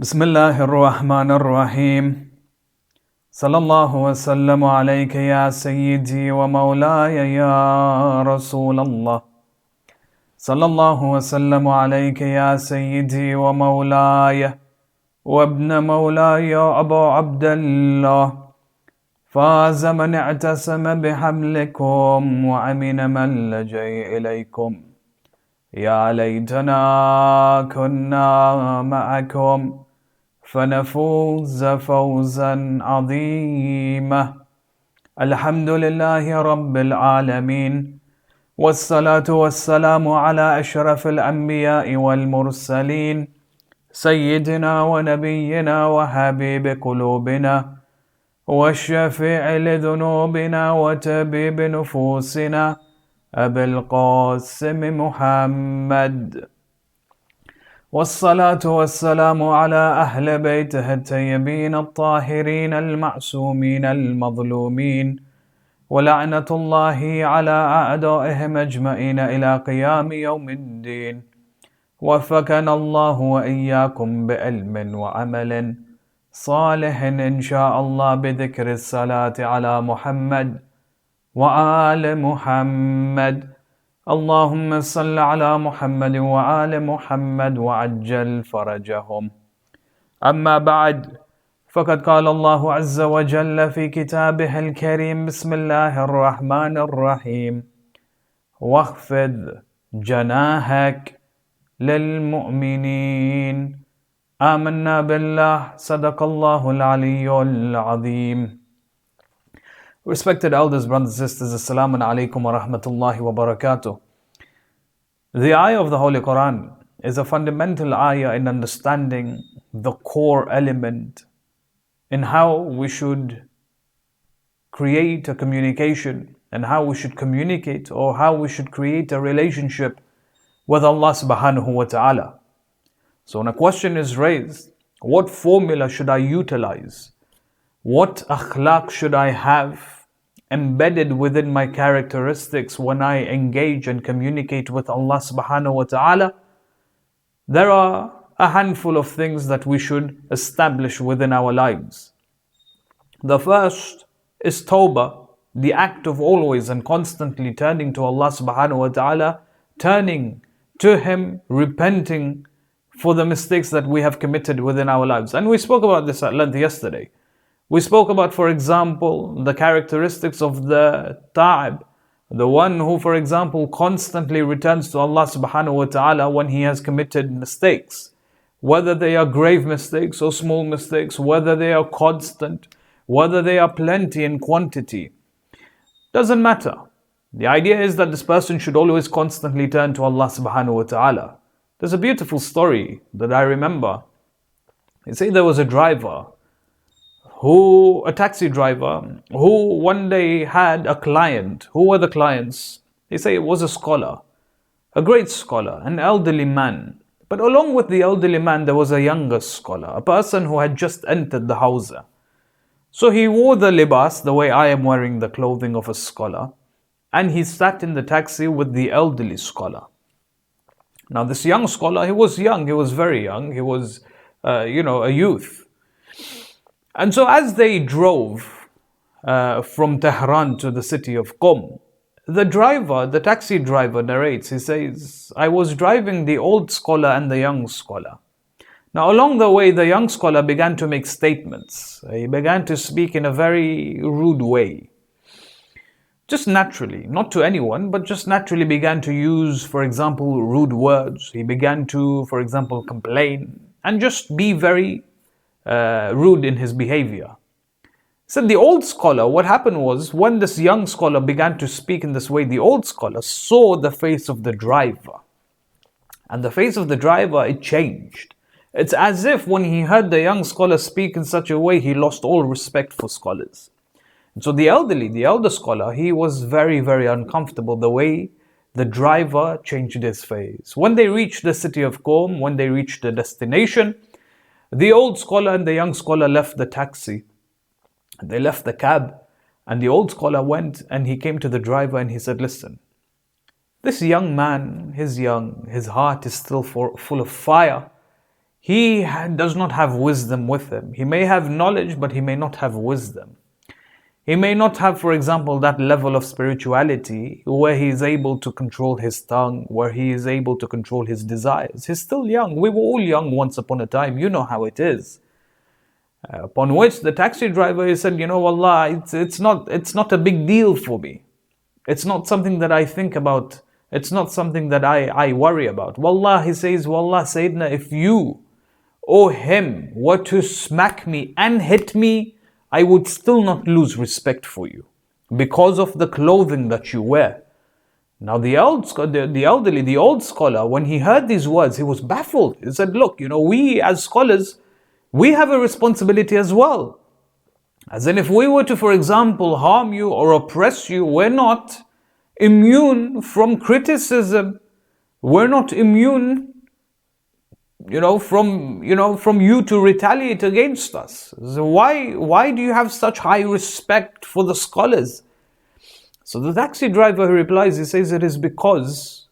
بسم الله الرحمن الرحيم صلى الله وسلم عليك يا سيدي ومولاي يا رسول الله صلى الله وسلم عليك يا سيدي ومولاي وابن مولاي أبو عبد الله فاز من اعتصم بحبلكم وأمن من لجأ إليكم يا ليتنا كنا معكم فنفوز فوزا عظيما. الحمد لله رب العالمين، والصلاة والسلام على أشرف الأنبياء والمرسلين سيدنا ونبينا وحبيب قلوبنا والشفيع لذنوبنا وطبيب نفوسنا أبي القاسم محمد، والصلاة والسلام على أهل بيته الطيبين الطاهرين المعصومين المظلومين، ولعنة الله على أعدائهم أجمعين إلى قيام يوم الدين. وفقنا الله وإياكم بعلم وعمل صالح إن شاء الله بذكر الصلاة على محمد وآل محمد. اللهم صل على محمد وآل محمد وعجل فرجهم. أما بعد، فقد قال الله عز وجل في كتابه الكريم: بسم الله الرحمن الرحيم واخفض جناحك للمؤمنين. آمنا بالله. صدق الله العلي العظيم. Respected elders, brothers and sisters, Assalamu alaikum wa rahmatullahi wa barakatuh. The ayah of the Holy Quran is a fundamental ayah in understanding the core element in how we should create a communication and how we should communicate or how we should create a relationship with Allah subhanahu wa ta'ala. So when a question is raised, what formula should I utilize? What akhlaq should I have embedded within my characteristics when I engage and communicate with Allah subhanahu wa ta'ala? There are a handful of things that we should establish within our lives. The first is tawbah, the act of always and constantly turning to Allah subhanahu wa ta'ala, turning to Him, repenting for the mistakes that we have committed within our lives. And we spoke about this at length yesterday. We spoke about, for example, the characteristics of the ta'ib, the one who, for example, constantly returns to Allah subhanahu wa ta'ala when he has committed mistakes. Whether they are grave mistakes or small mistakes, whether they are constant, whether they are plenty in quantity, doesn't matter. The idea is that this person should always constantly turn to Allah subhanahu wa ta'ala. There's a beautiful story that I remember. They say there was a taxi driver, who one day had a client. Who were the clients? They say it was a scholar, a great scholar, an elderly man. But along with the elderly man, there was a younger scholar, a person who had just entered the house. So he wore the libas, the way I am wearing the clothing of a scholar, and he sat in the taxi with the elderly scholar. Now this young scholar, he was young, he was very young, he was, a youth. And so as they drove from Tehran to the city of Qom, the taxi driver narrates, he says, I was driving the old scholar and the young scholar. Now along the way, the young scholar began to make statements. He began to speak in a very rude way. Just naturally, not to anyone, but just naturally began to use, for example, rude words. He began to, for example, complain and just be very rude in his behavior. So the old scholar, what happened was, when this young scholar began to speak in this way, the old scholar saw the face of the driver. And the face of the driver, it changed. It's as if when he heard the young scholar speak in such a way, he lost all respect for scholars. And so the elder scholar, he was very, very uncomfortable the way the driver changed his face. When they reached the city of Qom, when they reached the destination, the old scholar and the young scholar left the taxi. They left the cab, and the old scholar went and he came to the driver and he said, listen, this young man, his heart is still full of fire. does not have wisdom with him. He may have knowledge, but he may not have wisdom. He may not have, for example, that level of spirituality where he is able to control his tongue, where he is able to control his desires. He's still young. We were all young once upon a time. You know how it is. Upon which the taxi driver, he said, Allah, it's not a big deal for me. It's not something that I think about. It's not something that I worry about. Wallah, he says, Wallah, Sayyidina, if you or him were to smack me and hit me, I would still not lose respect for you because of the clothing that you wear. Now the old scholar, when he heard these words, he was baffled. He said, look, we as scholars, we have a responsibility as well. As in, if we were to, for example, harm you or oppress you, we're not immune from criticism. We're not immune from you to retaliate against us. So why do you have such high respect for the scholars? So the taxi driver replies, he says, it is because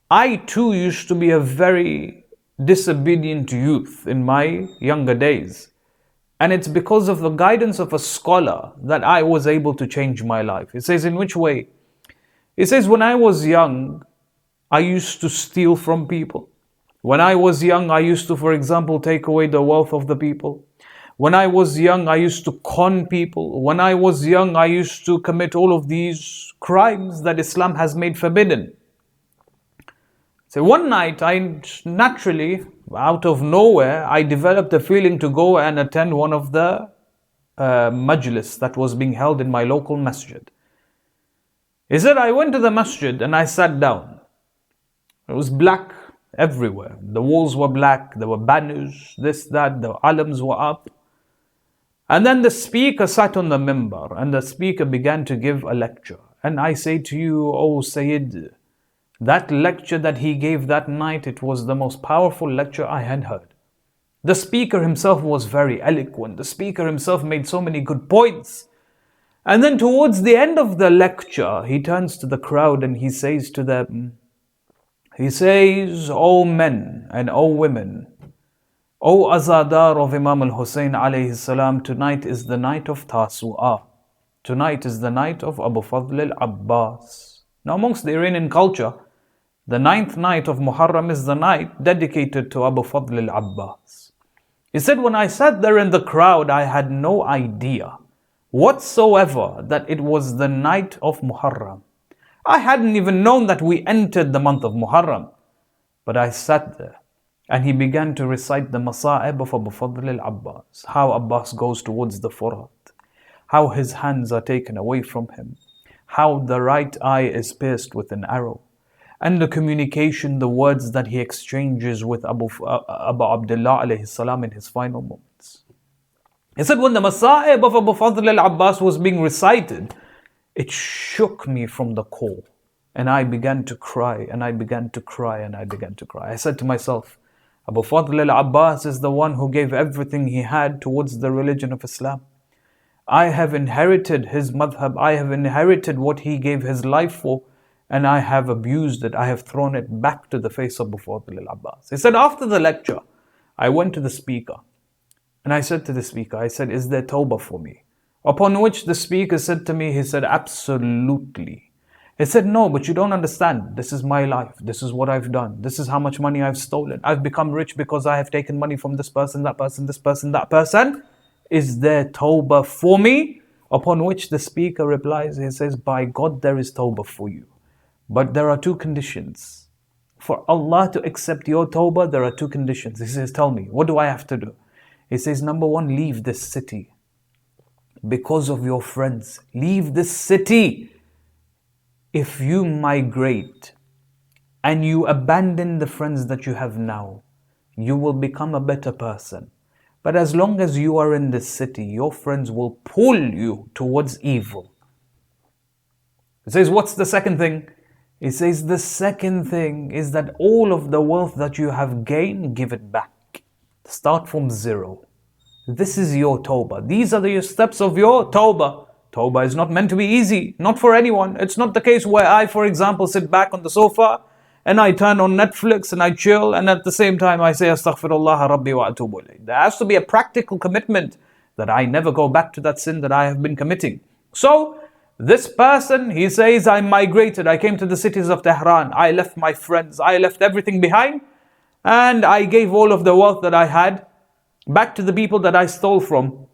I too used to be a very disobedient youth in my younger days. And it's because of the guidance of a scholar that I was able to change my life. He says, in which way? He says, when I was young, I used to steal from people. When I was young, I used to, for example, take away the wealth of the people. When I was young, I used to con people. When I was young, I used to commit all of these crimes that Islam has made forbidden. So one night, I naturally, out of nowhere, I developed a feeling to go and attend one of the majlis that was being held in my local masjid. He said, I went to the masjid and I sat down. It was black everywhere. The walls were black, there were banners, this, that, the alams were up. And then the speaker sat on the minbar and the speaker began to give a lecture. And I say to you, oh Sayyid, that lecture that he gave that night, it was the most powerful lecture I had heard. The speaker himself was very eloquent. The speaker himself made so many good points. And then towards the end of the lecture, he turns to the crowd and he says to them, he says, O men and O women, O Azadar of Imam al-Hussein alayhi salam, tonight is the night of Tasu'ah. Tonight is the night of Abu Fadl al-Abbas. Now amongst the Iranian culture, the 9th night of Muharram is the night dedicated to Abu Fadl al-Abbas. He said, when I sat there in the crowd, I had no idea whatsoever that it was the night of Muharram. I hadn't even known that we entered the month of Muharram. But I sat there and he began to recite the Masa'ib of Abu Fadl al-Abbas. How Abbas goes towards the Furat. How his hands are taken away from him. How the right eye is pierced with an arrow. And the communication, the words that he exchanges with Abu Abdullah alayhi salam in his final moments. He said, when the Masa'ib of Abu Fadl al-Abbas was being recited, it shook me from the core. And I began to cry, and I began to cry, and I began to cry. I said to myself, Abu Fadl al-Abbas is the one who gave everything he had towards the religion of Islam. I have inherited his madhab, I have inherited what he gave his life for, and I have abused it, I have thrown it back to the face of Abu Fadl al-Abbas. He said, after the lecture, I went to the speaker, and I said to the speaker, I said, is there tawbah for me? Upon which the speaker said to me, he said, absolutely. He said, no, but you don't understand. This is my life. This is what I've done. This is how much money I've stolen. I've become rich because I have taken money from this person, that person, this person, that person. Is there tawbah for me? Upon which the speaker replies, he says, by God, there is tawbah for you. But there are two conditions. For Allah to accept your tawbah, there are two conditions. He says, tell me, what do I have to do? He says, number one, leave this city. Because of your friends, leave this city. If you migrate and you abandon the friends that you have now, you will become a better person. But as long as you are in this city, your friends will pull you towards evil. He says, what's the second thing? He says, the second thing is that all of the wealth that you have gained, give it back. Start from zero. This is your tawbah. These are the steps of your tawbah. Tawbah is not meant to be easy, not for anyone. It's not the case where I, for example, sit back on the sofa and I turn on Netflix and I chill, and at the same time I say Astaghfirullah Rabbi wa atubu ilayh. There has to be a practical commitment that I never go back to that sin that I have been committing. So this person, he says, I migrated, I came to the cities of Tehran, I left my friends, I left everything behind, and I gave all of the wealth that I had back to the people that I stole from.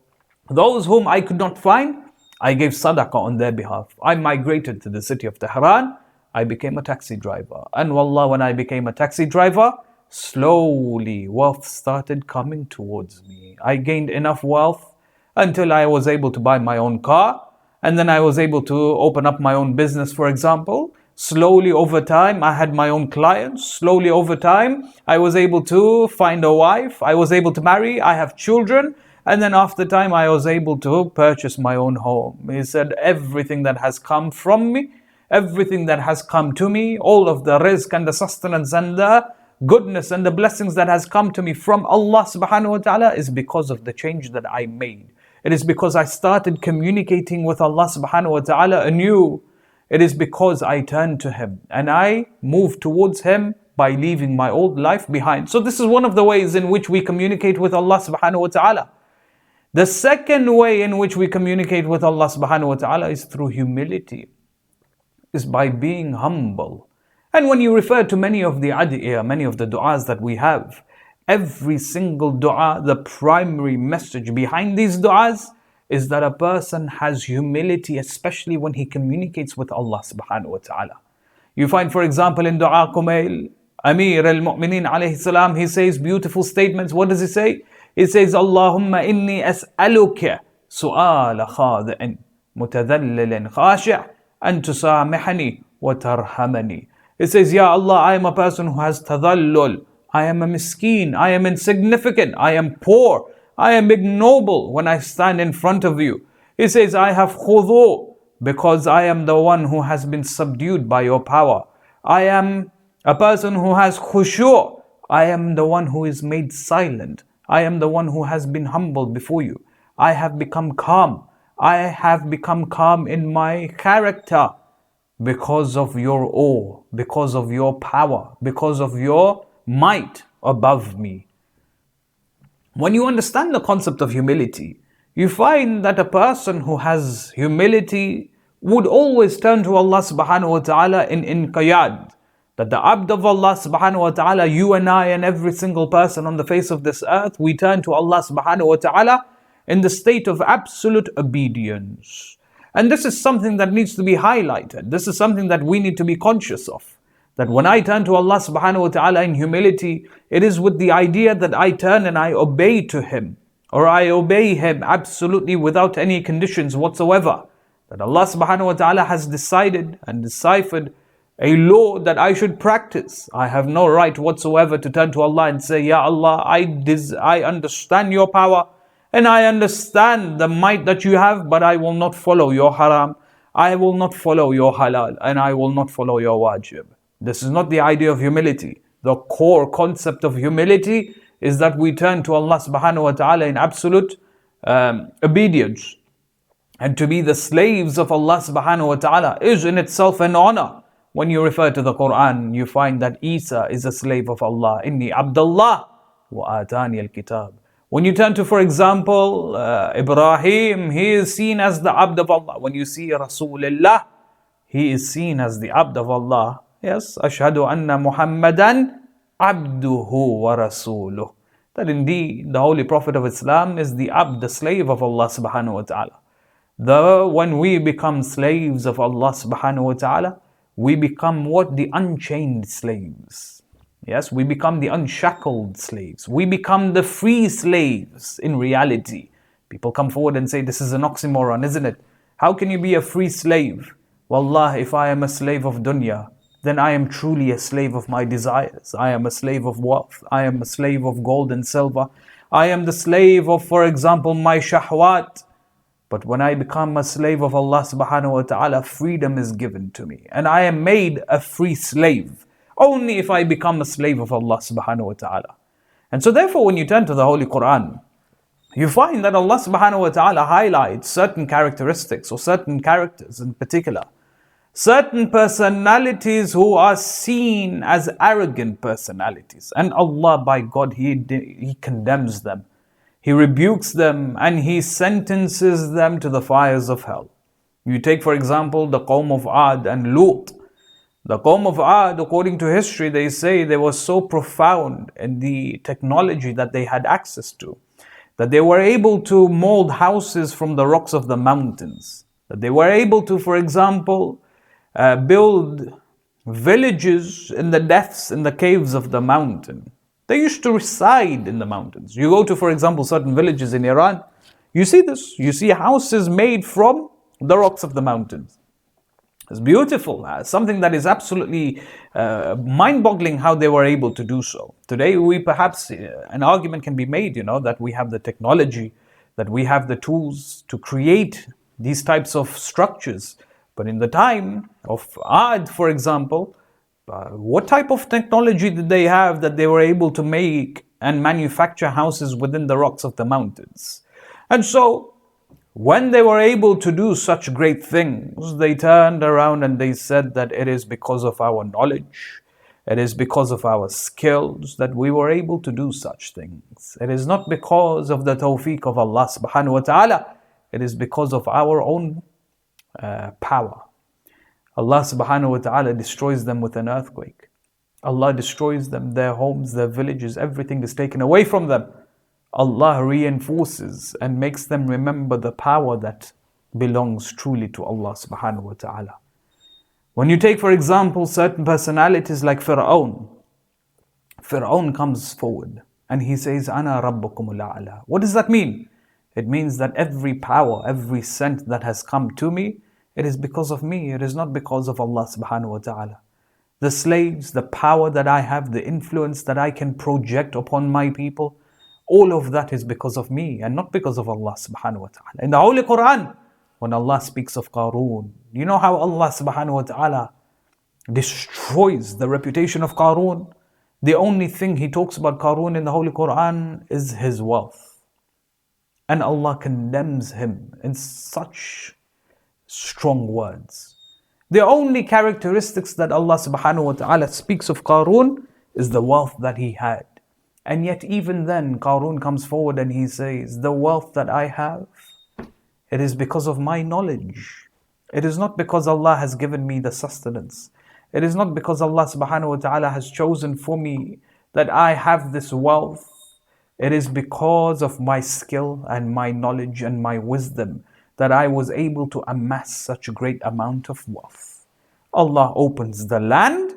Those whom I could not find, I gave sadaqah on their behalf. I migrated to the city of Tehran, I became a taxi driver. And wallah, when I became a taxi driver, slowly wealth started coming towards me. I gained enough wealth until I was able to buy my own car, and then I was able to open up my own business, for example. Slowly over time, I had my own clients. Slowly over time, I was able to find a wife. I was able to marry. I have children. And then after time, I was able to purchase my own home. He said, everything that has come from me, everything that has come to me, all of the rizq and the sustenance and the goodness and the blessings that has come to me from Allah subhanahu wa ta'ala is because of the change that I made. It is because I started communicating with Allah subhanahu wa ta'ala anew. It is because I turned to Him and I moved towards Him by leaving my old life behind. So this is one of the ways in which we communicate with Allah subhanahu wa ta'ala. The second way in which we communicate with Allah subhanahu wa ta'ala is through humility, is by being humble. And when you refer to many of the adiyah, many of the du'as that we have, every single dua, the primary message behind these du'as is that a person has humility, especially when he communicates with Allah subhanahu wa ta'ala. You find, for example, in Dua Kumail, Amir al-Mu'mineen alayhi salam, he says beautiful statements. What does he say? He says, Allahumma inni as'aluka su'ala khadi'in mutadhallilin khashi'a an tusamihani wa tarhamani. He says, Ya Allah, I am a person who has tadhallul. I am a miskeen, I am insignificant, I am poor, I am ignoble when I stand in front of you. He says, I have khudu because I am the one who has been subdued by your power. I am a person who has khushu'. I am the one who is made silent. I am the one who has been humbled before you. I have become calm. I have become calm in my character because of your awe, because of your power, because of your might above me. When you understand the concept of humility, you find that a person who has humility would always turn to Allah subhanahu wa ta'ala in inqiyad. That the abd of Allah subhanahu wa ta'ala, you and I and every single person on the face of this earth, we turn to Allah subhanahu wa ta'ala in the state of absolute obedience. And this is something that needs to be highlighted. This is something that we need to be conscious of. That when I turn to Allah subhanahu wa ta'ala in humility, it is with the idea that I turn and I obey to Him. Or I obey Him absolutely without any conditions whatsoever. That Allah subhanahu wa ta'ala has decided and deciphered a law that I should practice. I have no right whatsoever to turn to Allah and say, Ya Allah, I understand your power and I understand the might that you have, but I will not follow your haram. I will not follow your halal and I will not follow your wajib. This is not the idea of humility. The core concept of humility is that we turn to Allah subhanahu wa ta'ala in absolute obedience. And to be the slaves of Allah subhanahu wa ta'ala is in itself an honor. When you refer to the Quran, you find that Isa is a slave of Allah. Inni Abdullah wa atani al-kitab. When you turn to, for example, Ibrahim, he is seen as the abd of Allah. When you see Rasulullah, he is seen as the abd of Allah. Yes, ashhadu anna Muhammadan abduhu wa rasuluh. That indeed the Holy Prophet of Islam is the abd, the slave of Allah subhanahu wa ta'ala. When we become slaves of Allah subhanahu wa ta'ala, we become what? The unchained slaves. Yes, we become the unshackled slaves. We become the free slaves in reality. People come forward and say, this is an oxymoron, isn't it? How can you be a free slave? Wallah, if I am a slave of dunya, then I am truly a slave of my desires. I am a slave of wealth. I am a slave of gold and silver. I am the slave of, for example, my shahwat. But when I become a slave of Allah subhanahu wa ta'ala, freedom is given to me. And I am made a free slave. Only if I become a slave of Allah subhanahu wa ta'ala. And so therefore, when you turn to the Holy Quran, you find that Allah subhanahu wa ta'ala highlights certain characteristics or certain characters in particular. certain personalities who are seen as arrogant personalities. And Allah, by God, He condemns them. He rebukes them and He sentences them to the fires of hell. You take, for example, the Qawm of Ad and Lut. The Qawm of Ad, according to history, they say they were so profound in the technology that they had access to, that they were able to mold houses from the rocks of the mountains, that they were able to, for example, build villages in the depths, in the caves of the mountain. They used to reside in the mountains. You go to, for example, certain villages in Iran, you see this. You see houses made from the rocks of the mountains. It's beautiful, something that is absolutely mind-boggling how they were able to do so. Today, we perhaps, an argument can be made, that we have the technology, that we have the tools to create these types of structures. But in the time of Ad, for example, what type of technology did they have that they were able to make and manufacture houses within the rocks of the mountains? And so, when they were able to do such great things, they turned around and they said that it is because of our knowledge, it is because of our skills that we were able to do such things. It is not because of the tawfiq of Allah subhanahu wa ta'ala, it is because of our own power. Allah subhanahu wa ta'ala destroys them with an earthquake. Allah destroys them, their homes, their villages, everything is taken away from them. Allah reinforces and makes them remember the power that belongs truly to Allah subhanahu wa ta'ala. When you take, for example, certain personalities like Fir'aun comes forward and he says, Ana rabbukumul a'la. What does that mean? It means that every power, every scent that has come to me, it is because of me. It is not because of Allah subhanahu wa ta'ala. The slaves, the power that I have, the influence that I can project upon my people, all of that is because of me and not because of Allah subhanahu wa ta'ala. In the Holy Quran, when Allah speaks of Qarun, you know how Allah subhanahu wa ta'ala destroys the reputation of Qarun? The only thing He talks about Qarun in the Holy Quran is his wealth. And Allah condemns him in such strong words. The only characteristics that Allah subhanahu wa ta'ala speaks of Qarun is the wealth that he had. And yet even then, Qarun comes forward and he says, the wealth that I have, it is because of my knowledge. It is not because Allah has given me the sustenance. It is not because Allah subhanahu wa ta'ala has chosen for me that I have this wealth. It is because of my skill and my knowledge and my wisdom that I was able to amass such a great amount of wealth. Allah opens the land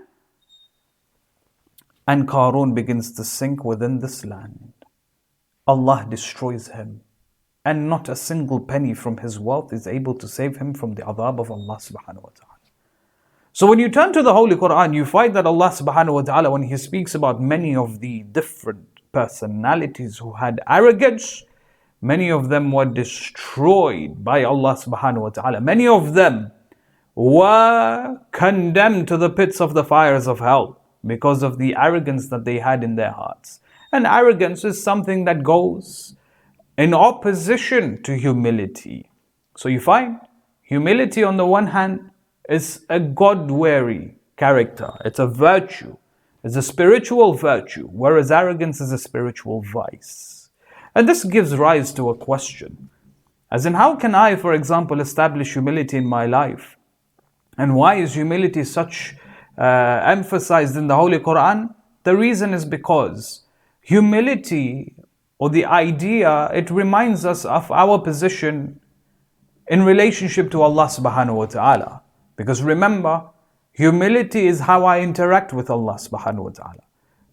and Qarun begins to sink within this land. Allah destroys him. And not a single penny from his wealth is able to save him from the adhab of Allah subhanahu wa ta'ala. So when you turn to the Holy Quran, you find that Allah subhanahu wa ta'ala, when He speaks about many of the different personalities who had arrogance, many of them were destroyed by Allah subhanahu wa ta'ala. Many of them were condemned to the pits of the fires of hell because of the arrogance that they had in their hearts. And arrogance is something that goes in opposition to humility. So you find humility on the one hand is a God-weary character. It's a virtue. It's a spiritual virtue, whereas arrogance is a spiritual vice. And this gives rise to a question. As in, how can I, for example, establish humility in my life? And why is humility such emphasized in the Holy Quran? The reason is because humility, or the idea, it reminds us of our position in relationship to Allah subhanahu wa ta'ala. Because remember, humility is how I interact with Allah subhanahu wa ta'ala.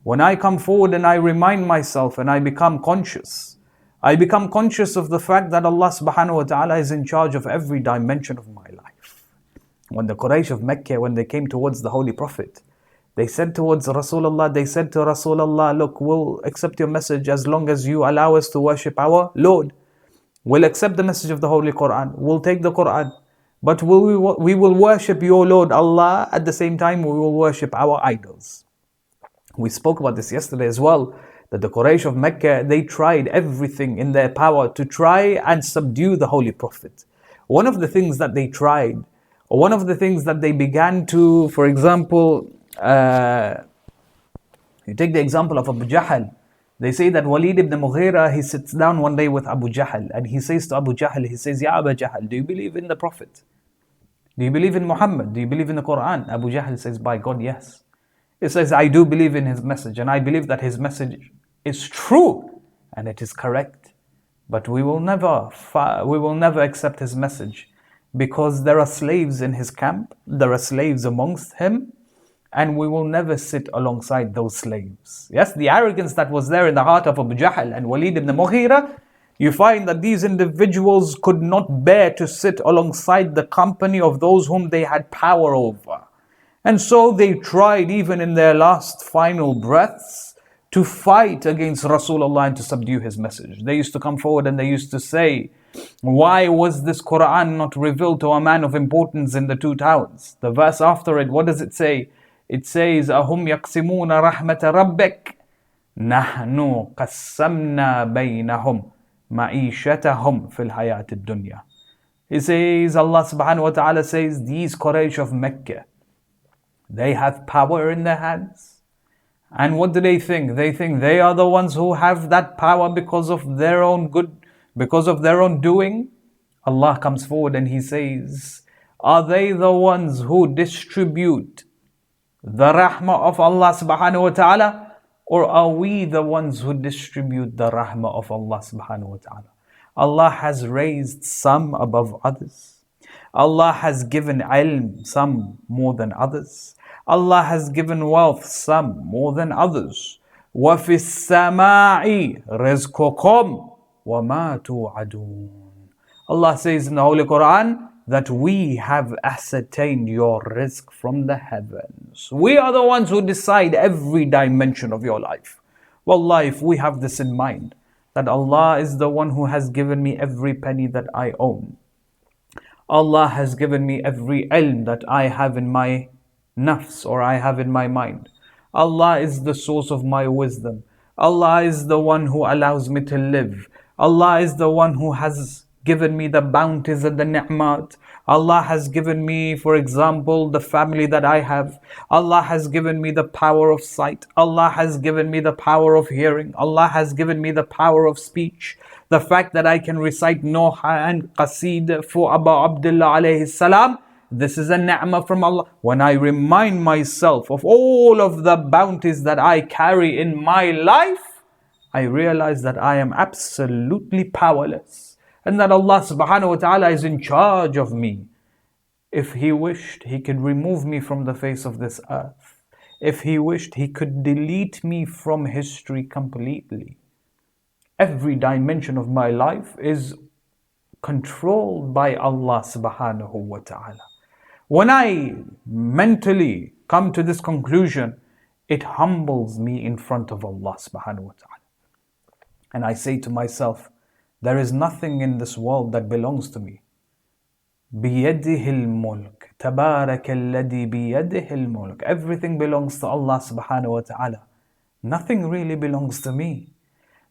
When I come forward and I remind myself and I become conscious of the fact that Allah subhanahu wa ta'ala is in charge of every dimension of my life. When the Quraysh of Mecca, when they came towards the Holy Prophet, they said to Rasulullah, look, we'll accept your message as long as you allow us to worship our Lord. We'll accept the message of the Holy Quran. We'll take the Quran. But we will worship your Lord Allah. At the same time, we will worship our idols. We spoke about this yesterday as well, that the Quraysh of Mecca, they tried everything in their power to try and subdue the Holy Prophet. One of the things that they tried Or one of the things that they began to, for example, you take the example of Abu Jahl. They say that Walid ibn Mughira, he sits down one day with Abu Jahl and he says to Abu Jahl, he says, Ya Abu Jahl, do you believe in the Prophet? Do you believe in Muhammad? Do you believe in the Quran? Abu Jahl says, by God, yes. He says, I do believe in his message and I believe that his message is true and it is correct. But we will never accept his message because there are slaves in his camp, there are slaves amongst him, and we will never sit alongside those slaves. Yes, the arrogance that was there in the heart of Abu Jahl and Walid ibn Mughira, you find that these individuals could not bear to sit alongside the company of those whom they had power over. And so they tried, even in their last final breaths, to fight against Rasulullah and to subdue his message. They used to come forward and they used to say, why was this Quran not revealed to a man of importance in the two towns? The verse after it, what does it say? It says, أَهُمْ يَقْسِمُونَ رَحْمَةَ رَبِّكَ نَحْنُ قَسَّمْنَا بَيْنَهُمْ مَعِيشَتَهُمْ فِي الْحَيَاةِ الدُّنْيَا. He says, Allah subhanahu wa ta'ala says, these Quraysh of Mecca, they have power in their hands. And what do they think? They think they are the ones who have that power because of their own good, because of their own doing. Allah comes forward and He says, are they the ones who distribute the rahmah of Allah subhanahu wa ta'ala? Or are we the ones who distribute the rahmah of Allah subhanahu wa ta'ala? Allah has raised some above others. Allah has given ilm some more than others. Allah has given wealth some more than others. وَفِي السَّمَاءِ رِزْقُكُمْ وَمَا تُوعَدُونَ. Allah says in the Holy Quran that we have ascertained your rizq from the heavens. We are the ones who decide every dimension of your life. Wallah, if we have this in mind, that Allah is the one who has given me every penny that I own. Allah has given me every ilm that I have in my nafs or I have in my mind. Allah is the source of my wisdom. Allah is the one who allows me to live. Allah is the one who has given me the bounties and the ni'mat. Allah has given me, for example, the family that I have. Allah has given me the power of sight. Allah has given me the power of hearing. Allah has given me the power of speech. The fact that I can recite Noha and Qasid for Abu Abdullah alayhi salam, this is a ni'mah from Allah. When I remind myself of all of the bounties that I carry in my life, I realize that I am absolutely powerless and that Allah subhanahu wa ta'ala is in charge of me. If He wished, He could remove me from the face of this earth. If He wished, He could delete me from history completely. Every dimension of my life is controlled by Allah subhanahu wa ta'ala. When I mentally come to this conclusion, it humbles me in front of Allah subhanahu wa ta'ala. And I say to myself, there is nothing in this world that belongs to me. بِيَدِهِ الْمُلْكِ تَبَارَكَ الَّذِي بِيَدِهِ الْمُلْكِ. Everything belongs to Allah subhanahu wa ta'ala. Nothing really belongs to me.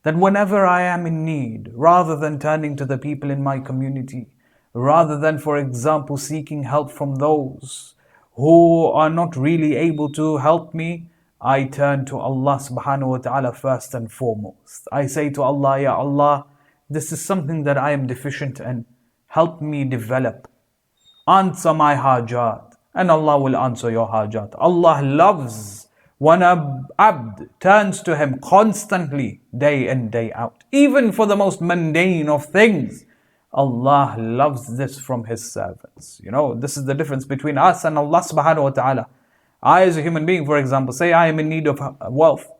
That whenever I am in need, rather than turning to the people in my community, rather than, for example, seeking help from those who are not really able to help me, I turn to Allah subhanahu wa ta'ala first and foremost. I say to Allah, Ya Allah, this is something that I am deficient in. Help me develop. Answer my hajat. And Allah will answer your hajat. Allah loves when a abd turns to Him constantly, day in, day out. Even for the most mundane of things. Allah loves this from His servants. You know, this is the difference between us and Allah subhanahu wa ta'ala. I as a human being, for example, say I am in need of wealth.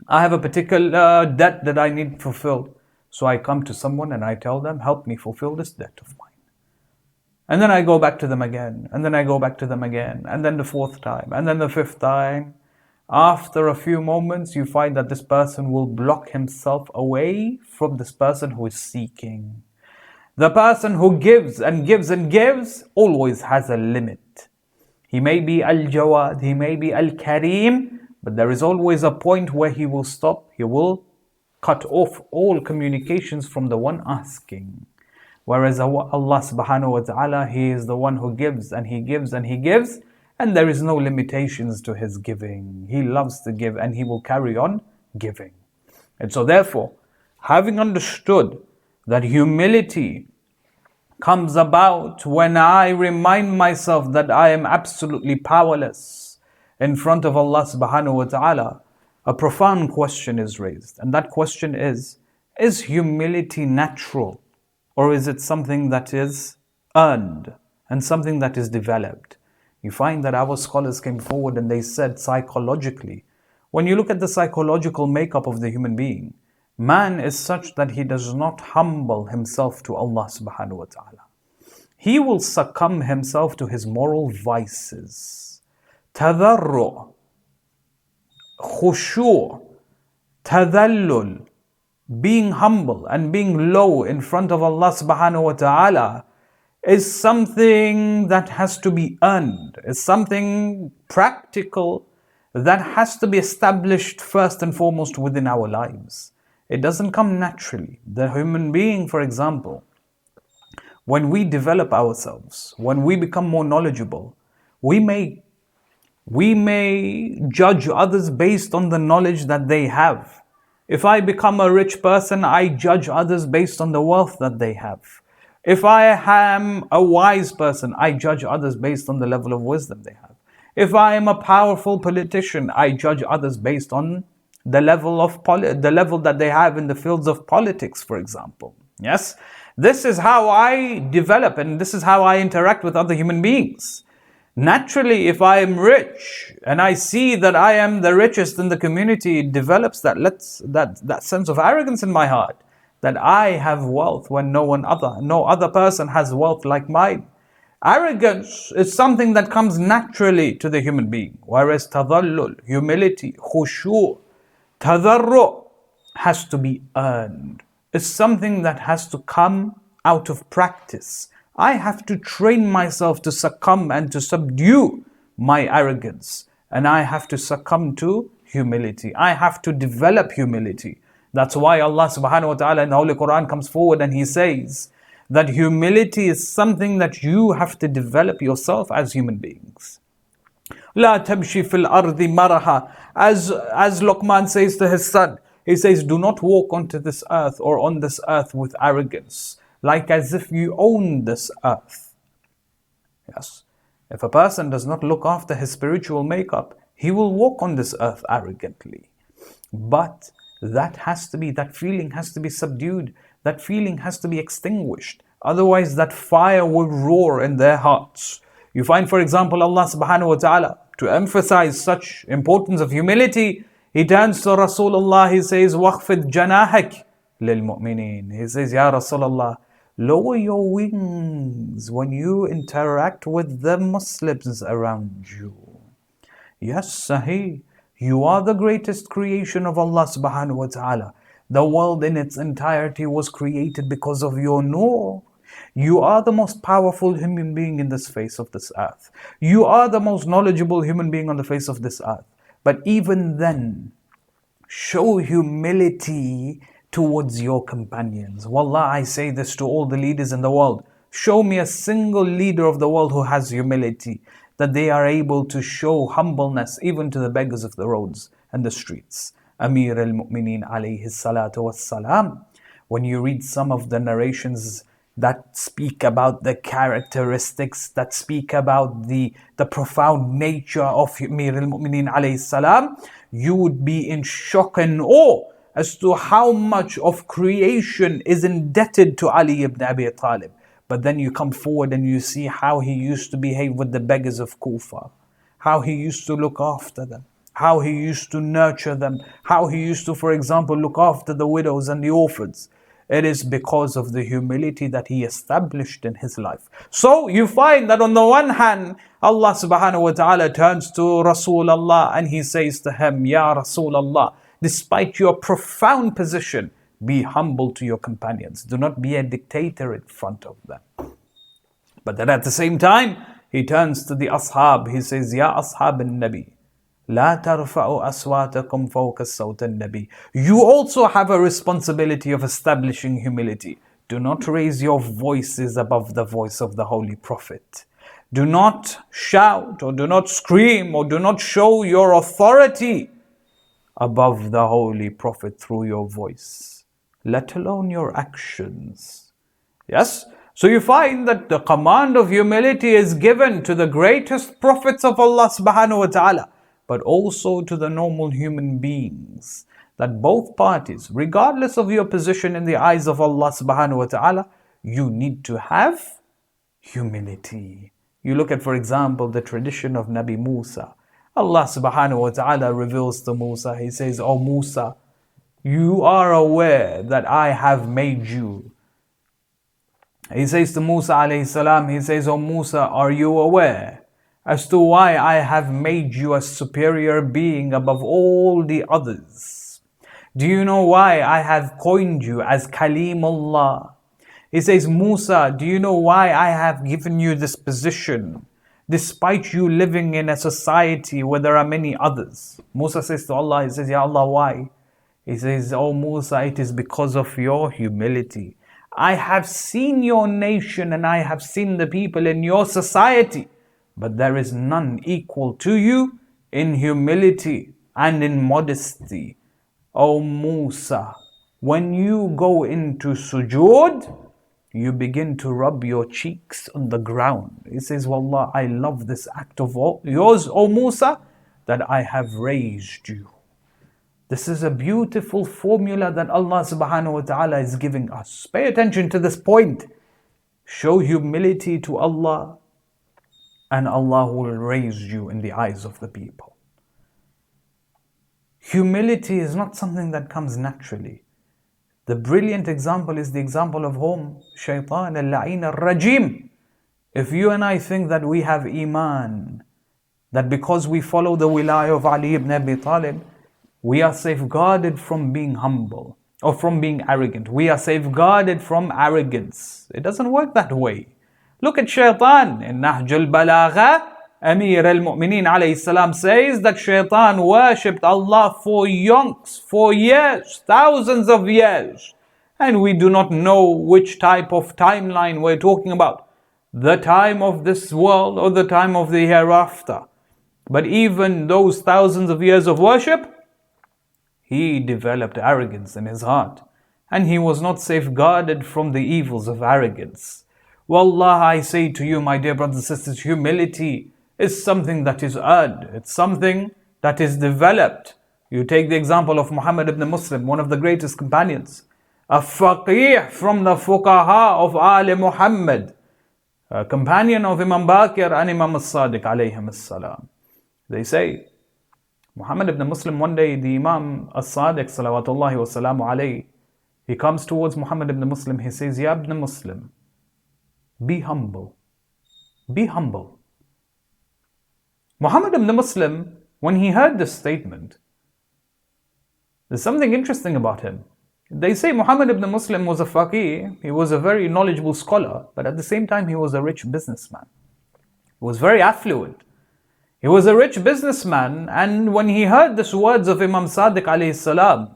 I have a particular debt that I need fulfilled. So I come to someone and I tell them, help me fulfill this debt of mine. And then I go back to them again. And then I go back to them again. And then the fourth time. And then the fifth time. After a few moments, you find that this person will block himself away from this person who is seeking. The person who gives and gives and gives always has a limit. He may be Al-Jawad, he may be Al-Kareem, but there is always a point where he will stop. He will cut off all communications from the one asking. Whereas Allah subhanahu wa ta'ala, He is the one who gives and He gives and He gives, and there is no limitations to His giving. He loves to give and He will carry on giving. And so therefore, having understood that humility comes about when I remind myself that I am absolutely powerless in front of Allah subhanahu wa ta'ala, a profound question is raised. And that question is humility natural, or is it something that is earned and something that is developed? You find that our scholars came forward and they said psychologically, when you look at the psychological makeup of the human being, man is such that he does not humble himself to Allah subhanahu wa ta'ala. He will succumb himself to his moral vices. Tadarru', khushu', tadallul, being humble and being low in front of Allah subhanahu wa ta'ala is something that has to be earned. It's something practical that has to be established first and foremost within our lives. It doesn't come naturally. The human being, for example, when we develop ourselves, when we become more knowledgeable, we may judge others based on the knowledge that they have. If I become a rich person, I judge others based on the wealth that they have. If I am a wise person, I judge others based on the level of wisdom they have. If I am a powerful politician, I judge others based on the level that they have in the fields of politics, for example. Yes, this is how I develop and this is how I interact with other human beings. Naturally, if I am rich and I see that I am the richest in the community, it develops that sense of arrogance in my heart, that I have wealth when no other person has wealth like mine. Arrogance is something that comes naturally to the human being, whereas tadallul, humility, khushu', tadarru' has to be earned. It's something that has to come out of practice. I have to train myself to succumb and to subdue my arrogance. And I have to succumb to humility. I have to develop humility. That's why Allah subhanahu wa ta'ala in the Holy Quran comes forward and He says that humility is something that you have to develop yourself as human beings. La tamshi fil ardi maraha. As Luqman says to his son, he says, do not walk onto this earth or on this earth with arrogance, like as if you own this earth. Yes. If a person does not look after his spiritual makeup, he will walk on this earth arrogantly. But that feeling has to be subdued. That feeling has to be extinguished. Otherwise, that fire will roar in their hearts. You find, for example, Allah subhanahu wa ta'ala, to emphasize such importance of humility, He turns to Rasulullah, He says, وَخْفِضْ جَنَاحَكَ لِلْمُؤْمِنِينَ. He says, Ya Rasulullah, lower your wings when you interact with the Muslims around you. Yes, Sahih, you are the greatest creation of Allah subhanahu wa ta'ala. The world in its entirety was created because of your nur. You are the most powerful human being in this face of this earth. You are the most knowledgeable human being on the face of this earth. But even then, show humility towards your companions. Wallah, I say this to all the leaders in the world. Show me a single leader of the world who has humility, that they are able to show humbleness even to the beggars of the roads and the streets. Amir al-Mu'mineen alayhi salatu wassalam. When you read some of the narrations that speak about the characteristics, that speak about the profound nature of Amir al-Mu'mineen alayhi salam, you would be in shock and awe as to how much of creation is indebted to Ali ibn Abi Talib. But then you come forward and you see how he used to behave with the beggars of Kufa, how he used to look after them, how he used to nurture them, how he used to, for example, look after the widows and the orphans. It is because of the humility that he established in his life. So you find that on the one hand, Allah subhanahu wa ta'ala turns to Rasulullah and He says to him, Ya Rasulullah, despite your profound position, be humble to your companions. Do not be a dictator in front of them. But then at the same time, He turns to the ashab. He says, Ya ashab al-Nabi, لا ترفعوا أصواتكم فوق الصوت النبي. You also have a responsibility of establishing humility. Do not raise your voices above the voice of the Holy Prophet. Do not shout or do not scream or do not show your authority above the Holy Prophet through your voice, let alone your actions. Yes? So you find that the command of humility is given to the greatest prophets of Allah subhanahu wa ta'ala, but also to the normal human beings. That both parties, regardless of your position in the eyes of Allah subhanahu wa ta'ala, you need to have humility. You look at, for example, the tradition of Nabi Musa. Allah subhanahu wa ta'ala reveals to Musa, He says, "O Musa, you are aware that I have made you." He says to Musa alayhi salam, He says, "O Musa, are you aware as to why I have made you a superior being above all the others? Do you know why I have coined you as Kalimullah?" He says, "Musa, do you know why I have given you this position, despite you living in a society where there are many others?" Musa says to Allah, he says, "Ya Allah, why?" He says, "Oh Musa, it is because of your humility. I have seen your nation and I have seen the people in your society, but there is none equal to you in humility and in modesty. O Musa, when you go into sujood, you begin to rub your cheeks on the ground." He says, "Wallah, I love this act of yours, O Musa, that I have raised you." This is a beautiful formula that Allah subhanahu wa ta'ala is giving us. Pay attention to this point. Show humility to Allah, and Allah will raise you in the eyes of the people. Humility is not something that comes naturally. The brilliant example is the example of whom? Shaitan al-la'in al-rajim. If you and I think that we have iman, that because we follow the wilayah of Ali ibn Abi Talib, we are safeguarded from being humble or from being arrogant. We are safeguarded from arrogance. It doesn't work that way. Look at Shaitan in Nahj al-Balagha. Amir al-Mu'mineen alayhi salam says that Shaitan worshipped Allah for yonks, for years, thousands of years. And we do not know which type of timeline we're talking about. The time of this world or the time of the hereafter. But even those thousands of years of worship, he developed arrogance in his heart. And he was not safeguarded from the evils of arrogance. Wallah, I say to you, my dear brothers and sisters, humility is something that is earned. It's something that is developed. You take the example of Muhammad ibn Muslim, one of the greatest companions, a faqih from the fuqaha of Ali Muhammad, a companion of Imam Baqir and Imam as-Sadiq alayhim as-salam. They say, Muhammad ibn Muslim, one day the Imam as-Sadiq salawatullahi wa salamu alayhi, he comes towards Muhammad ibn Muslim, he says, "Ya ibn Muslim, be humble. Be humble." Muhammad ibn Muslim, when he heard this statement, there's something interesting about him. They say Muhammad ibn Muslim was a faqih, he was a very knowledgeable scholar, but at the same time he was a rich businessman. He was very affluent. He was a rich businessman, and when he heard these words of Imam Sadiq alayhi salam,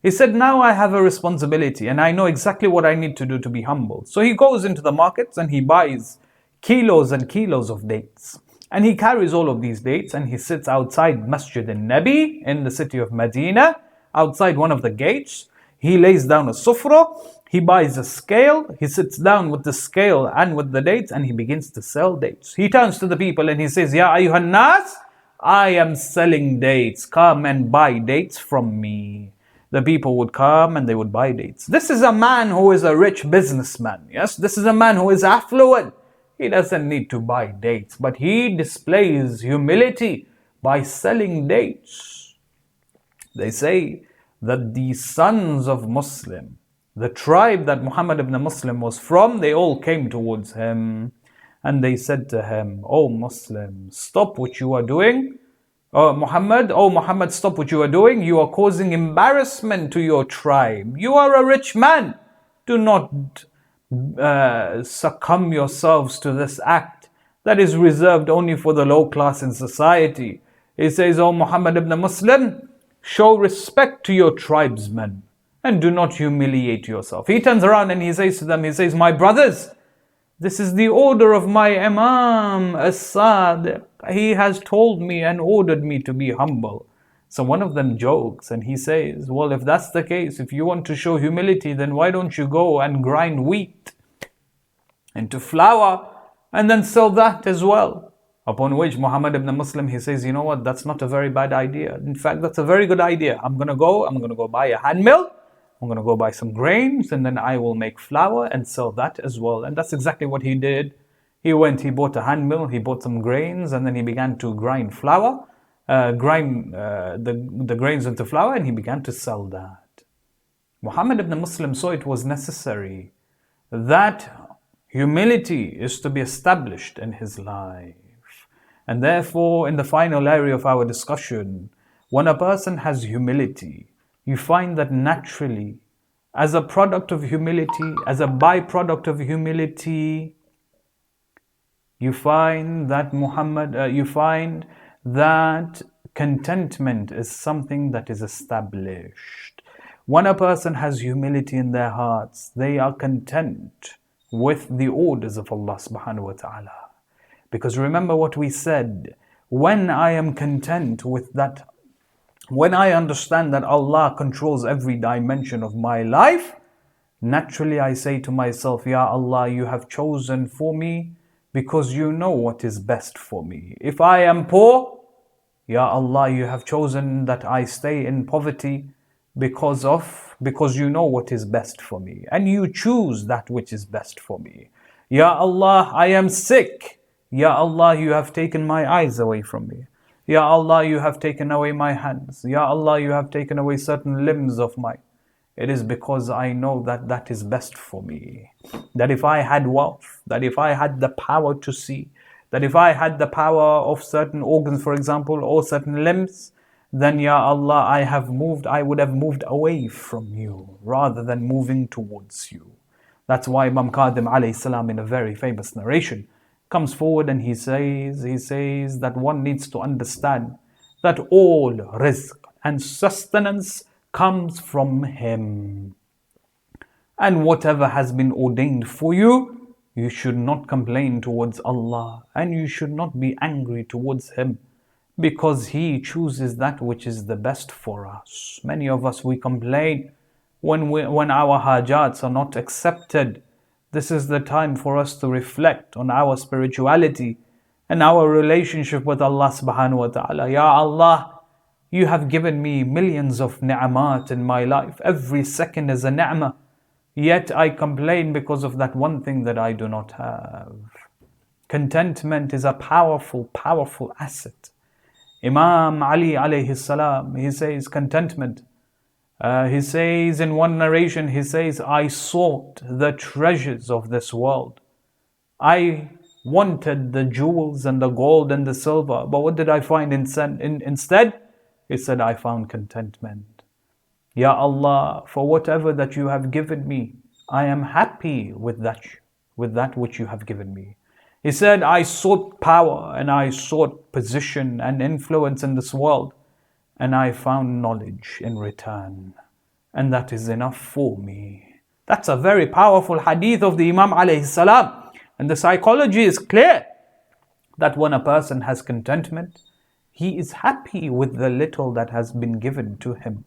he said, "Now I have a responsibility and I know exactly what I need to do to be humble." So he goes into the markets and he buys kilos and kilos of dates. And he carries all of these dates and he sits outside Masjid al-Nabi in the city of Medina, outside one of the gates. He lays down a sufra, he buys a scale, he sits down with the scale and with the dates and he begins to sell dates. He turns to the people and he says, "Ya ayyuhan nas, I am selling dates. Come and buy dates from me." The people would come and they would buy dates. This is a man who is a rich businessman. Yes, this is a man who is affluent. He doesn't need to buy dates, but he displays humility by selling dates. They say that the sons of Muslim, the tribe that Muhammad ibn Muslim was from, they all came towards him and they said to him, "Oh Muslim, stop what you are doing. Oh Muhammad, stop what you are doing. You are causing embarrassment to your tribe. You are a rich man. Do not succumb yourselves to this act that is reserved only for the low class in society." He says, "Oh Muhammad ibn Muslim, show respect to your tribesmen and do not humiliate yourself. He turns around and he says to them, he says, my brothers, this is the order of my Imam as-Sadiq. He has told me and ordered me to be humble. So one of them jokes and he says, well, if that's the case, if you want to show humility, then why don't you go and grind wheat into flour and then sell that as well? Upon which Muhammad ibn Muslim, he says, you know what, that's not a very bad idea. In fact, that's a very good idea. I'm going to go buy a hand mill. I'm going to go buy some grains and then I will make flour and sell that as well. And that's exactly what he did. He bought a hand mill, he bought some grains, and then he began to grind flour, the grains into flour, and he began to sell that. Muhammad ibn Muslim saw it was necessary that humility is to be established in his life. And therefore, in the final area of our discussion, when a person has humility, you find that naturally, as a product of humility, as a byproduct of humility, you find that contentment is something that is established. When a person has humility in their hearts, they are content with the orders of Allah subhanahu wa ta'ala. Because remember what we said, when I am content with that, when I understand that Allah controls every dimension of my life, naturally I say to myself, Ya Allah, you have chosen for me because you know what is best for me. If I am poor, Ya Allah, you have chosen that I stay in poverty because you know what is best for me. And you choose that which is best for me. Ya Allah, I am sick. Ya Allah, you have taken my eyes away from me. Ya Allah, you have taken away my hands. Ya Allah, you have taken away certain limbs of mine. It is because I know that that is best for me. That if I had wealth, that if I had the power to see, that if I had the power of certain organs, for example, or certain limbs, then Ya Allah, I would have moved away from you rather than moving towards you. That's why Imam Qadim alayhi salam, in a very famous narration, comes forward and he says that one needs to understand that all rizq and sustenance comes from Him. And whatever has been ordained for you, you should not complain towards Allah and you should not be angry towards Him, because He chooses that which is the best for us. Many of us, we complain when our hajats are not accepted. This is the time for us to reflect on our spirituality and our relationship with Allah subhanahu wa ta'ala. Ya Allah, you have given me millions of ni'amat in my life. Every second is a ni'mah. Yet I complain because of that one thing that I do not have. Contentment is a powerful, powerful asset. Imam Ali alayhi salam, he says contentment. He says in one narration, he says, I sought the treasures of this world. I wanted the jewels and the gold and the silver, but what did I find instead? He said, I found contentment. Ya Allah, for whatever that you have given me, I am happy with that which you have given me. He said, I sought power and I sought position and influence in this world, and I found knowledge in return. And that is enough for me. That's a very powerful hadith of the Imam alayhi salam. And the psychology is clear that when a person has contentment, he is happy with the little that has been given to him.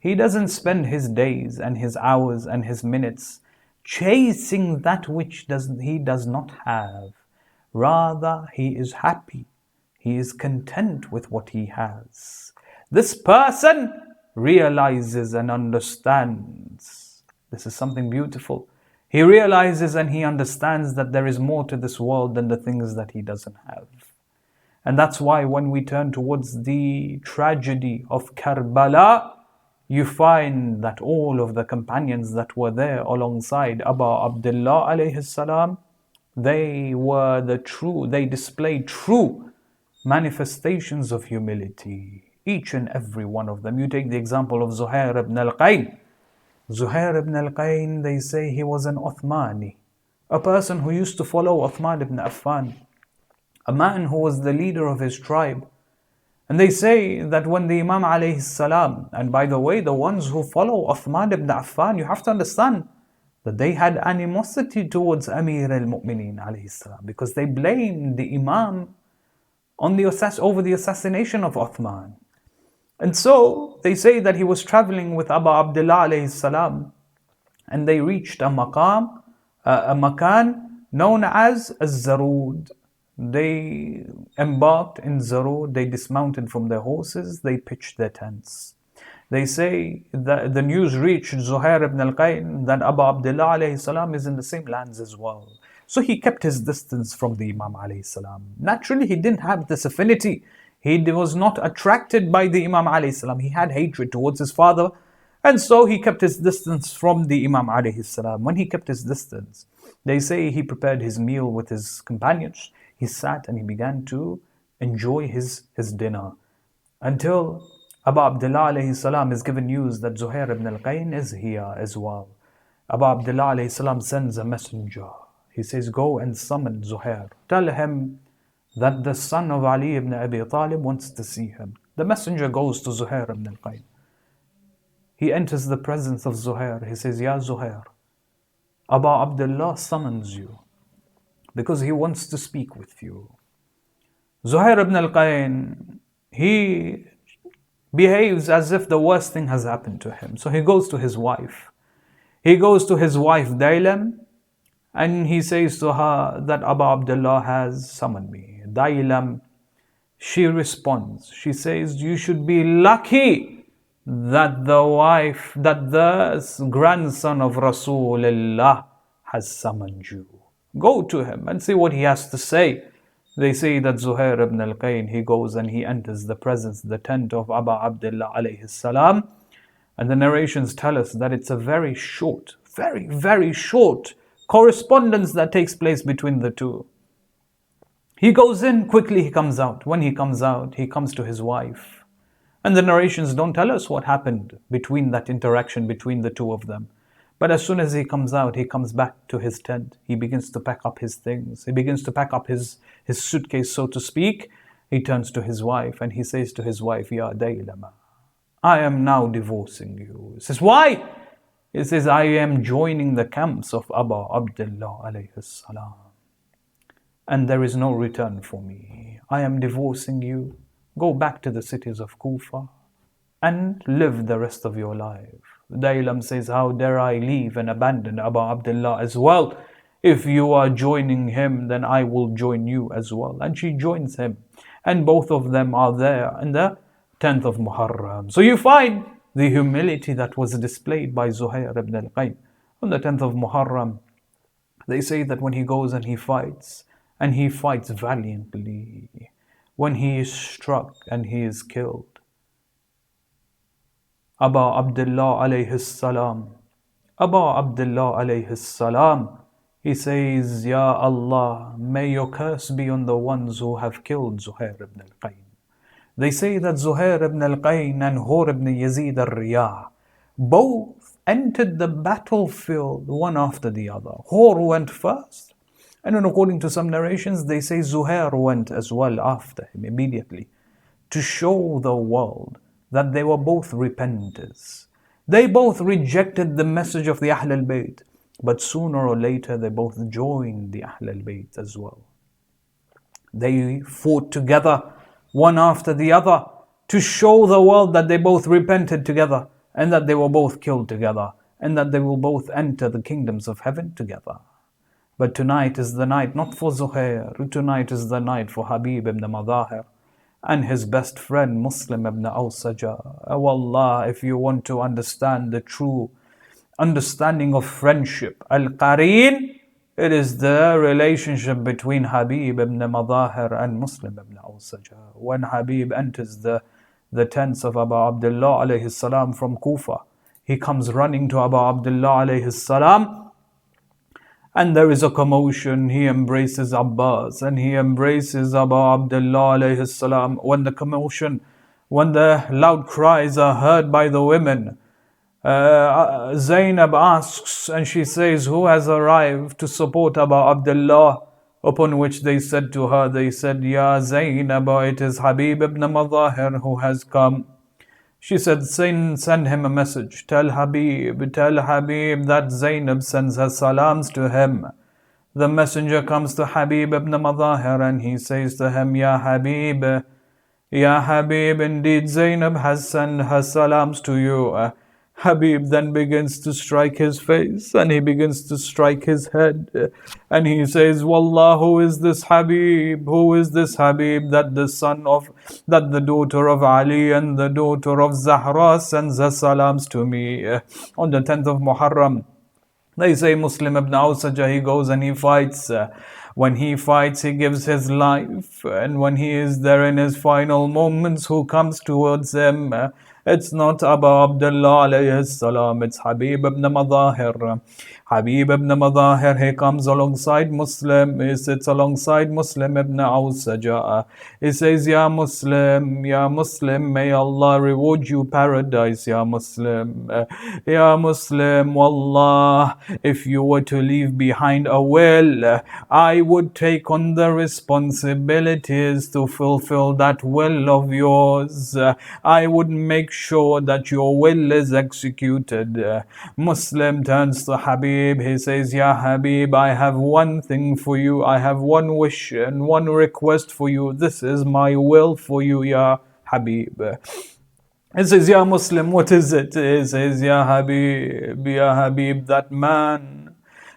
He doesn't spend his days and his hours and his minutes chasing that which he does not have. Rather, he is happy. He is content with what he has. This person realizes and understands. This is something beautiful. He realizes and he understands that there is more to this world than the things that he doesn't have. And that's why when we turn towards the tragedy of Karbala, you find that all of the companions that were there alongside Abu Abdullah alayhi salam, they displayed true manifestations of humility. Each and every one of them. You take the example of Zuhair ibn al-Qayn. Zuhair ibn al-Qayn, they say he was an Uthmani, a person who used to follow Uthman ibn Affan, a man who was the leader of his tribe. And they say that when the Imam alayhi salam, and by the way, the ones who follow Uthman ibn Affan, you have to understand that they had animosity towards Amir al-Mu'mineen alayhi salam, because they blamed the Imam on over the assassination of Uthman. And so they say that he was traveling with Abu Abdullah alayhi salam, and they reached a makan known as Az-Zarud. They embarked in Zarud, they dismounted from their horses, they pitched their tents. They say that the news reached Zuhair ibn al-Qayn that Abu Abdullah alayhi salam is in the same lands as well. So he kept his distance from the Imam alayhi salam. Naturally, he didn't have this affinity. He was not attracted by the Imam alayhi salam. He had hatred towards his father. And so he kept his distance from the Imam alayhi salam. When he kept his distance, they say he prepared his meal with his companions. He sat and he began to enjoy his dinner until Abu Abdullah alayhi salam is given news that Zuhair ibn al-Qayn is here as well. Abu Abdullah alayhi salam sends a messenger. He says, go and summon Zuhair. Tell him that the son of Ali ibn Abi Talib wants to see him. The messenger goes to Zuhair ibn al-Qayn. He enters the presence of Zuhair. He says, Ya Zuhair, Abu Abdullah summons you because he wants to speak with you. Zuhair ibn al-Qayn, he behaves as if the worst thing has happened to him. So he goes to his wife. He goes to his wife Dailam, and he says to her that Abu Abdullah has summoned me. Dailam, she responds. She says, you should be lucky that the grandson of Rasulullah has summoned you. Go to him and see what he has to say. They say that Zuhair ibn al-Qayn, he goes and he enters the presence, the tent of Abu Abdullah alayhi salam. And the narrations tell us that it's a very short, very, very short correspondence that takes place between the two. He goes in, quickly he comes out. When he comes out, he comes to his wife. And the narrations don't tell us what happened between that interaction between the two of them. But as soon as he comes out, he comes back to his tent. He begins to pack up his things. He begins to pack up his suitcase, so to speak. He turns to his wife and he says to his wife, Ya Daylama, I am now divorcing you. He says, why? He says, I am joining the camps of Abu Abdullah alayhi salam. And there is no return for me. I am divorcing you. Go back to the cities of Kufa and live the rest of your life. Dailam says, how dare I leave and abandon Abu Abdullah as well? If you are joining him, then I will join you as well. And she joins him. And both of them are there in the 10th of Muharram. So you find the humility that was displayed by Zuhair ibn al-Qayn. On the 10th of Muharram, they say that when he goes and he fights valiantly, when he is struck and he is killed, Abu Abdullah alayhi salam, he says, Ya Allah, may your curse be on the ones who have killed Zuhair ibn al-Qayn. They say that Zuhair ibn al-Qayn and Hur ibn Yazid al-Riyah both entered the battlefield one after the other. Hur went first, and then according to some narrations, they say Zuhair went as well after him immediately, to show the world that they were both repenters. They both rejected the message of the Ahl al-Bayt, but sooner or later they both joined the Ahl al-Bayt as well. They fought together, one after the other, to show the world that they both repented together, and that they were both killed together, and that they will both enter the kingdoms of heaven together. But tonight is the night not for Zuhair, tonight is the night for Habib ibn Madahir and his best friend Muslim ibn Awsaja. Oh Allah, if you want to understand the true understanding of friendship, Al-Qareen, it is the relationship between Habib ibn Madahir and Muslim ibn Awsaja. When Habib enters the tents of Abu Abdullah alayhi salam from Kufa, he comes running to Abu Abdullah alayhi salam, and there is a commotion. He embraces Abbas and he embraces Abu Abdullah alayhi salam. When the commotion, when the loud cries are heard by the women, Zainab asks and she says, who has arrived to support Abu Abdullah? Upon which they said to her, they said, Ya Zainab, it is Habib ibn Madahir who has come. She said, send him a message. Tell Habib that Zainab sends her salams to him. The messenger comes to Habib ibn Madahir and he says to him, Ya Habib, indeed Zainab has sent her salams to you. Habib then begins to strike his face and he begins to strike his head. And he says, Wallah, who is this Habib? Who is this Habib that the daughter of Ali and the daughter of Zahra sends her salams to me on the 10th of Muharram? They say Muslim ibn Awsaja, he goes and he fights. When he fights, he gives his life. And when he is there in his final moments, who comes towards him? It's not Abu Abdullah alayhi salam, it's Habib ibn Madahir. Habib ibn Madahir, he comes alongside Muslim, he sits alongside Muslim ibn Awsaja. He says, Ya Muslim, may Allah reward you paradise, Ya Muslim. Ya Muslim, Wallah, if you were to leave behind a will, I would take on the responsibilities to fulfill that will of yours. I would make sure that your will is executed. Muslim turns to Habib, he says, Ya Habib, I have one thing for you, I have one wish and one request for you. This is my will for you, Ya Habib. He says, Ya Muslim, what is it? He says, Ya Habib, that man,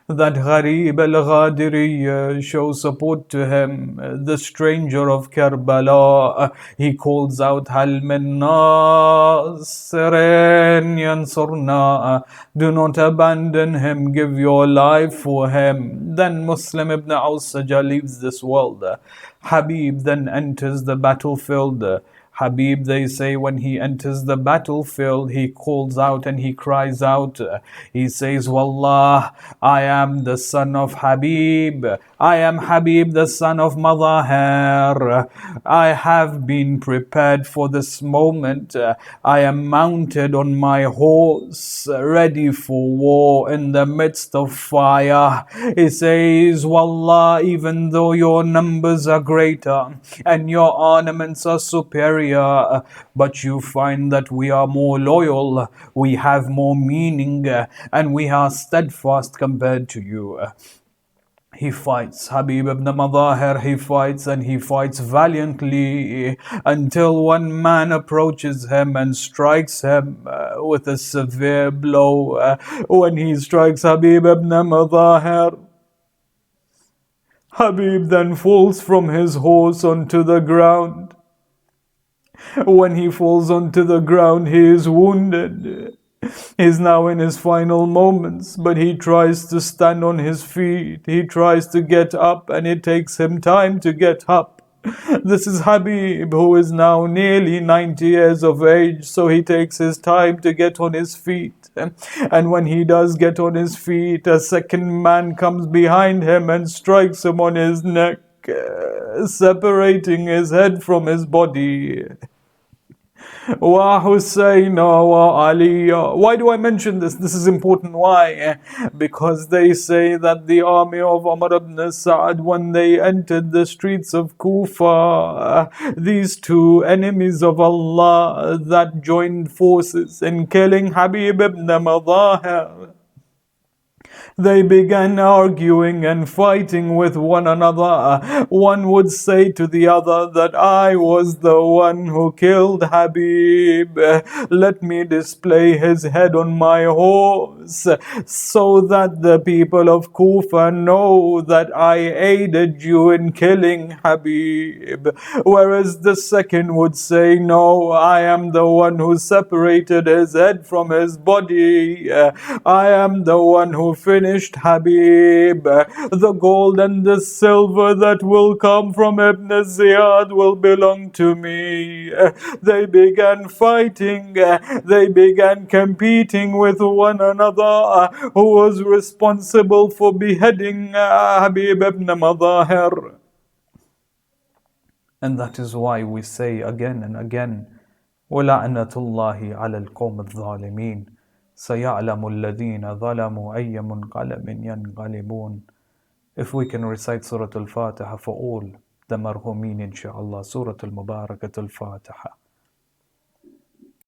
that Gharib al-Ghadiri, show support to him. The stranger of Karbala, he calls out, Hal min nasirin yansurna. Do not abandon him, give your life for him. Then Muslim ibn Awsaja leaves this world. Habib then enters the battlefield. Habib, they say, when he enters the battlefield, he calls out and he cries out. He says, Wallah, I am the son of Habib. I am Habib, the son of Madahir. I have been prepared for this moment. I am mounted on my horse, ready for war in the midst of fire. He says, Wallah, even though your numbers are greater and your ornaments are superior, but you find that we are more loyal, we have more meaning, and we are steadfast compared to you. He fights, Habib ibn Madahir, he fights and he fights valiantly until one man approaches him and strikes him with a severe blow. When he strikes Habib ibn Madahir, Habib then falls from his horse onto the ground. When he falls onto the ground, he is wounded. He's now in his final moments, but he tries to stand on his feet. He tries to get up, and it takes him time to get up. This is Habib, who is now nearly 90 years of age, so he takes his time to get on his feet. And when he does get on his feet, a second man comes behind him and strikes him on his neck, separating his head from his body. Wa Husayna wa Aliya. Why do I mention this? This is important. Why? Because they say that the army of Umar ibn Sa'ad, when they entered the streets of Kufa, these two enemies of Allah that joined forces in killing Habib ibn Madahir, they began arguing and fighting with one another. One would say to the other that I was the one who killed Habib. Let me display his head on my horse so that the people of Kufa know that I aided you in killing Habib. Whereas the second would say, no, I am the one who separated his head from his body. I am the one who finished Habib. The gold and the silver that will come from Ibn Ziyad will belong to me. They began fighting. They began competing with one another. Who was responsible for beheading Habib ibn Madahir? And that is why we say again and again, وَلَعْنَةُ اللَّهِ عَلَى الْقَوْمِ الظَّالِمِينَ سَيَعْلَمُ الَّذِينَ ظَلَمُوا أَيَّ مُنْقَلَبٍ يَنْقَلِبُونَ if we can recite Surah Al-Fatiha for all the marhumin, inshaAllah. Surah Al-Mubarakat Al-Fatiha.